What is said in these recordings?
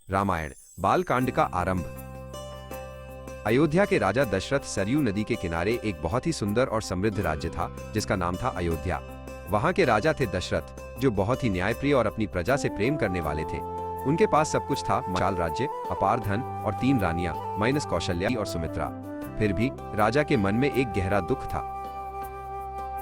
रामायण बालकांड का आरंभ। अयोध्या के राजा दशरथ सरयू नदी के किनारे एक बहुत ही सुंदर और समृद्ध राज्य था जिसका नाम था अयोध्या। वहां के राजा थे दशरथ, जो बहुत ही न्यायप्रिय और अपनी प्रजा से प्रेम करने वाले थे। उनके पास सब कुछ था, विशाल राज्य, अपार धन और 3 रानियां माइनस कौशल्या और सुमित्रा। फिर भी राजा के मन में एक गहरा दुख था।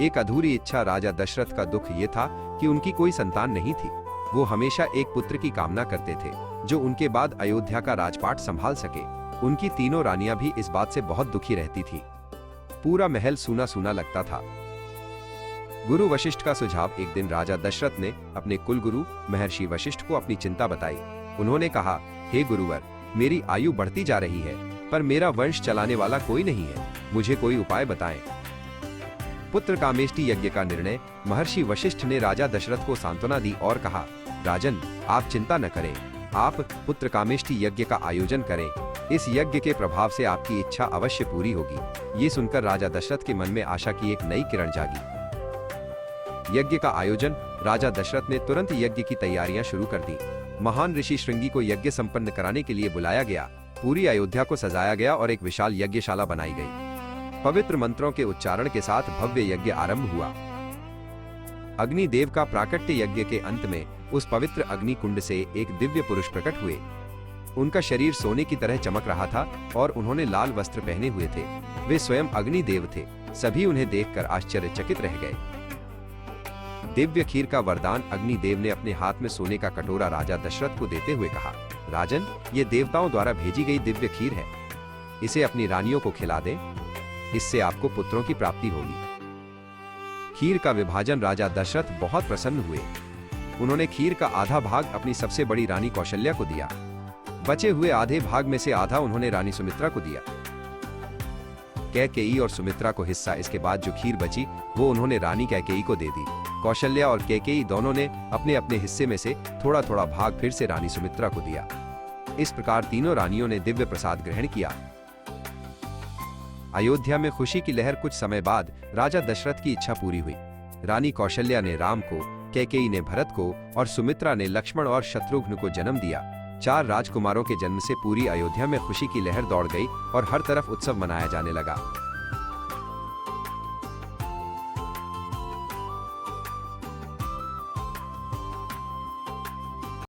एक अधूरी इच्छा। राजा दशरथ का दुख ये था कि उनकी कोई संतान नहीं थी। वो हमेशा एक पुत्र की कामना करते थे जो उनके बाद अयोध्या का राजपाट संभाल सके। उनकी तीनों रानियां भी इस बात से बहुत दुखी रहती थी। पूरा महल सूना सूना लगता था। गुरु वशिष्ठ का सुझाव। एक दिन राजा दशरथ ने अपने कुलगुरु महर्षि वशिष्ठ को अपनी चिंता बताई। उन्होंने कहा, हे गुरुवर, मेरी आयु बढ़ती जा रही है पर मेरा वंश चलाने वाला कोई नहीं है। मुझे कोई उपाय बताएं। पुत्र कामेष्टि यज्ञ का निर्णय। महर्षि वशिष्ठ ने राजा दशरथ को सांत्वना दी और कहा, राजन, आप चिंता न करें। आप पुत्र कामेष्टि यज्ञ का आयोजन करें। इस यज्ञ के प्रभाव से आपकी इच्छा अवश्य पूरी होगी। ये सुनकर राजा दशरथ के मन में आशा की एक नई किरण जागी। यज्ञ का आयोजन। राजा दशरथ ने तुरंत यज्ञ की तैयारियां शुरू कर दी। महान ऋषि श्रृंगी को यज्ञ संपन्न कराने के लिए बुलाया गया। पूरी अयोध्या को सजाया गया और एक विशाल यज्ञशाला बनाई गई। पवित्र मंत्रों के उच्चारण के साथ भव्य यज्ञ आरंभ हुआ। अग्निदेव का प्राकट्य। यज्ञ के अंत में उस पवित्र अग्नि कुंड से एक दिव्य पुरुष प्रकट हुए। उनका शरीर सोने की तरह चमक रहा था और उन्होंने लाल वस्त्र पहने हुए थे। वे स्वयं अग्निदेव थे। सभी उन्हें देखकर आश्चर्यचकित रह गए। दिव्य खीर का वरदान। अग्निदेव ने अपने हाथ में सोने का कटोरा राजा दशरथ को देते हुए कहा, राजन, ये देवताओं द्वारा भेजी गई दिव्य खीर है। इसे अपनी रानियों को खिला दें। इससे आपको पुत्रों की प्राप्ति होगी। खीर का विभाजन। राजा दशरथ बहुत प्रसन्न हुए। उन्होंने खीर का आधा भाग अपनी सबसे बड़ी रानी कौशल्या को दिया। बचे हुए आधे भाग में से आधा उन्होंने रानी सुमित्रा को दिया। कैकेयी और सुमित्रा को हिस्सा। इसके बाद जो खीर बची वो उन्होंने रानी कैकेयी को दे दी। कौशल्या और कैकेयी दोनों ने अपने अपने हिस्से में से थोड़ा थोड़ा भाग फिर से रानी सुमित्रा को दिया। इस प्रकार तीनों रानियों ने दिव्य प्रसाद ग्रहण किया। अयोध्या में खुशी की लहर। कुछ समय बाद राजा दशरथ की इच्छा पूरी हुई। रानी कौशल्या ने राम को, कैकेयी ने भरत को और सुमित्रा ने लक्ष्मण और शत्रुघ्न को जन्म दिया। 4 राजकुमारों के जन्म से पूरी अयोध्या में खुशी की लहर दौड़ गई और हर तरफ उत्सव मनाया जाने लगा।